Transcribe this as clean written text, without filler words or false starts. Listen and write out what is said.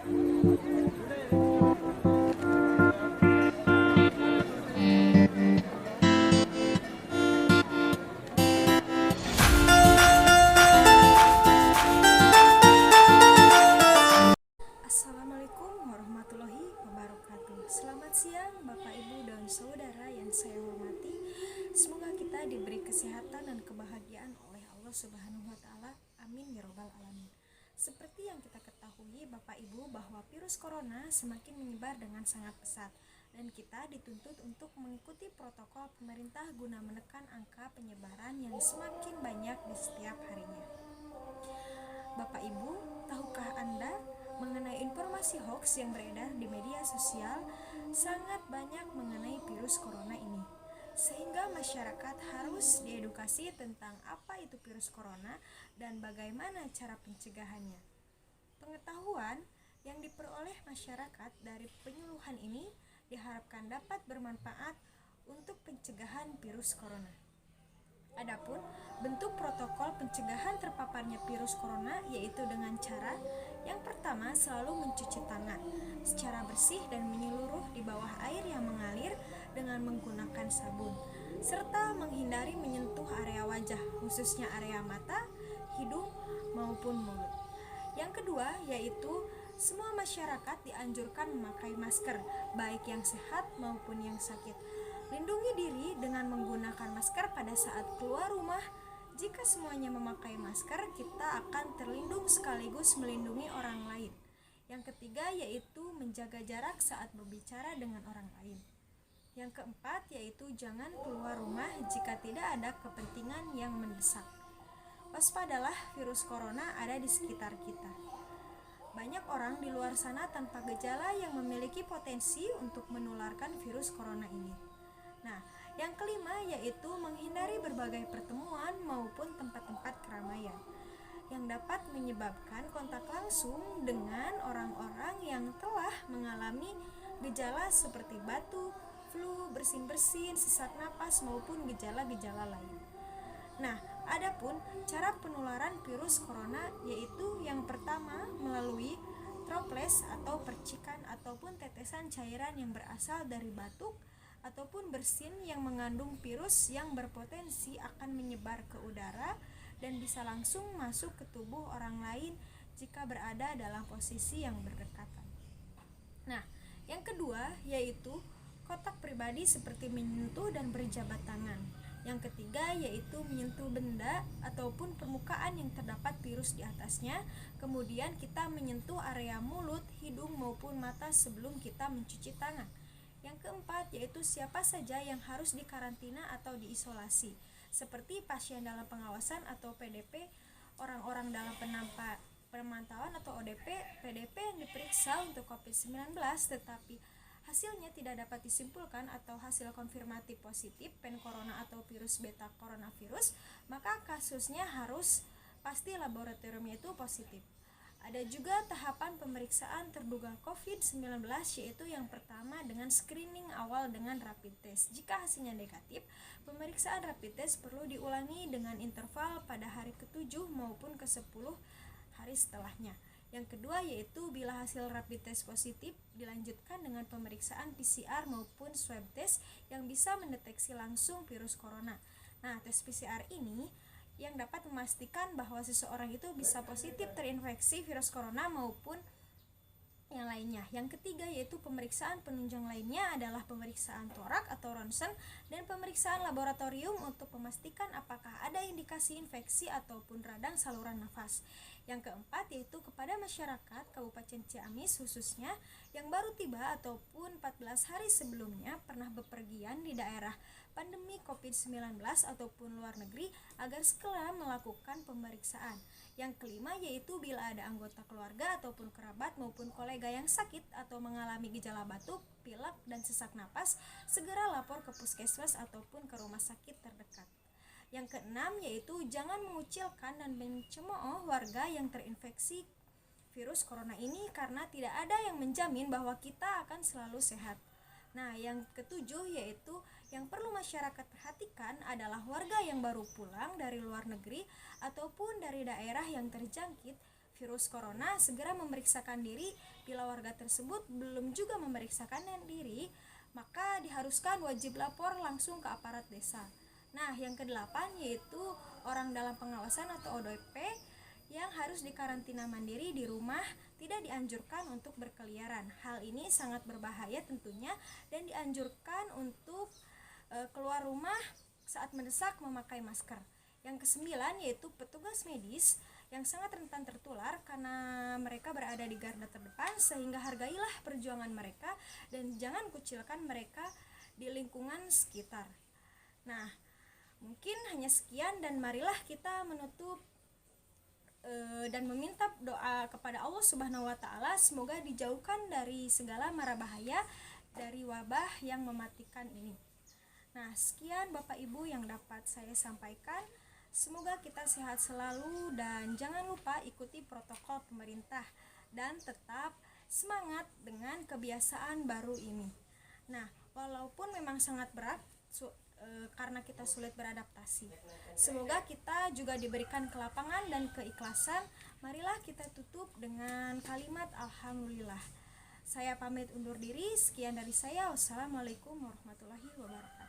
Assalamualaikum warahmatullahi wabarakatuh. Selamat siang Bapak Ibu dan Saudara yang saya hormati. Semoga kita diberi kesehatan dan kebahagiaan oleh Allah Subhanahu wa taala. Amin ya robbal alamin. Seperti yang kita ketahui Bapak Ibu bahwa virus corona semakin menyebar dengan sangat pesat dan kita dituntut untuk mengikuti protokol pemerintah guna menekan angka penyebaran yang semakin banyak di setiap harinya. Bapak Ibu, tahukah Anda mengenai informasi hoax yang beredar di media sosial sangat banyak mengenai virus corona ini, sehingga masyarakat harus diedukasi tentang apa itu virus corona dan bagaimana cara pencegahannya. Pengetahuan yang diperoleh masyarakat dari penyuluhan ini diharapkan dapat bermanfaat untuk pencegahan virus corona. Adapun bentuk protokol pencegahan terpaparnya virus corona yaitu dengan cara yang pertama selalu mencuci tangan secara bersih dan menyeluruh di bawah air yang mengalir dengan menggunakan sabun, serta menghindari menyentuh area wajah, khususnya area mata, hidung, maupun mulut. Yang kedua yaitu semua masyarakat dianjurkan memakai masker, baik yang sehat maupun yang sakit. Lindungi diri dengan menggunakan masker pada saat keluar rumah. Jika semuanya memakai masker, kita akan terlindung sekaligus melindungi orang lain. Yang ketiga yaitu menjaga jarak saat berbicara dengan orang lain. Yang keempat yaitu jangan keluar rumah jika tidak ada kepentingan yang mendesak. Waspadalah, virus corona ada di sekitar kita. Banyak orang di luar sana tanpa gejala yang memiliki potensi untuk menularkan virus corona ini. Nah, yang kelima yaitu menghindari berbagai pertemuan maupun tempat-tempat keramaian yang dapat menyebabkan kontak langsung dengan orang-orang yang telah mengalami gejala seperti batuk, flu, bersin-bersin, sesak napas maupun gejala-gejala lain. Nah, adapun cara penularan virus corona yaitu yang pertama melalui droplet atau percikan ataupun tetesan cairan yang berasal dari batuk ataupun bersin yang mengandung virus yang berpotensi akan menyebar ke udara dan bisa langsung masuk ke tubuh orang lain jika berada dalam posisi yang berdekatan. Nah, yang kedua yaitu kontak pribadi seperti menyentuh dan berjabat tangan. Yang ketiga yaitu menyentuh benda ataupun permukaan yang terdapat virus di atasnya. Kemudian kita menyentuh area mulut, hidung maupun mata sebelum kita mencuci tangan. Yang keempat yaitu siapa saja yang harus dikarantina atau diisolasi, seperti pasien dalam pengawasan atau PDP, orang-orang dalam pemantauan atau ODP, PDP yang diperiksa untuk COVID-19 tetapi hasilnya tidak dapat disimpulkan atau hasil konfirmatif positif pen corona atau virus beta coronavirus, maka kasusnya harus pasti laboratoriumnya itu positif. Ada juga tahapan pemeriksaan terduga COVID-19 yaitu yang pertama dengan screening awal dengan rapid test. Jika hasilnya negatif, pemeriksaan rapid test perlu diulangi dengan interval pada hari ke-7 maupun ke-10 hari setelahnya. Yang kedua yaitu bila hasil rapid test positif dilanjutkan dengan pemeriksaan PCR maupun swab test yang bisa mendeteksi langsung virus corona. Nah, tes PCR ini yang dapat memastikan bahwa seseorang itu bisa positif terinfeksi virus corona maupun yang lainnya. Yang ketiga yaitu pemeriksaan penunjang lainnya adalah pemeriksaan torak atau ronsen dan pemeriksaan laboratorium untuk memastikan apakah ada indikasi infeksi ataupun radang saluran nafas. Yang keempat yaitu kepada masyarakat Kabupaten Ciamis khususnya yang baru tiba ataupun 14 hari sebelumnya pernah bepergian di daerah pandemi COVID-19 ataupun luar negeri agar segera melakukan pemeriksaan. Yang kelima yaitu bila ada anggota keluarga ataupun kerabat maupun kolega yang sakit atau mengalami gejala batuk, pilek, dan sesak napas, segera lapor ke puskesmas ataupun ke rumah sakit terdekat. Yang keenam yaitu jangan mengucilkan dan mencemooh warga yang terinfeksi virus corona ini karena tidak ada yang menjamin bahwa kita akan selalu sehat. Nah, yang ketujuh yaitu yang perlu masyarakat perhatikan adalah warga yang baru pulang dari luar negeri ataupun dari daerah yang terjangkit virus corona segera memeriksakan diri. Bila warga tersebut belum juga memeriksakan diri, maka diharuskan wajib lapor langsung ke aparat desa. Nah, yang kedelapan yaitu orang dalam pengawasan atau ODP yang harus dikarantina mandiri di rumah, tidak dianjurkan untuk berkeliaran. Hal ini sangat berbahaya tentunya dan dianjurkan untuk keluar rumah saat mendesak memakai masker. Yang kesembilan yaitu petugas medis yang sangat rentan tertular karena mereka berada di garda terdepan, sehingga hargailah perjuangan mereka dan jangan kucilkan mereka di lingkungan sekitar. Nah, mungkin hanya sekian dan marilah kita menutup dan meminta doa kepada Allah Subhanahu wa taala semoga dijauhkan dari segala mara bahaya dari wabah yang mematikan ini. Nah, sekian Bapak Ibu yang dapat saya sampaikan. Semoga kita sehat selalu dan jangan lupa ikuti protokol pemerintah dan tetap semangat dengan kebiasaan baru ini. Nah, walaupun memang sangat berat karena kita sulit beradaptasi, semoga kita juga diberikan kelapangan dan keikhlasan. Marilah kita tutup dengan kalimat alhamdulillah. Saya pamit undur diri. Sekian dari saya. Wassalamualaikum warahmatullahi wabarakatuh.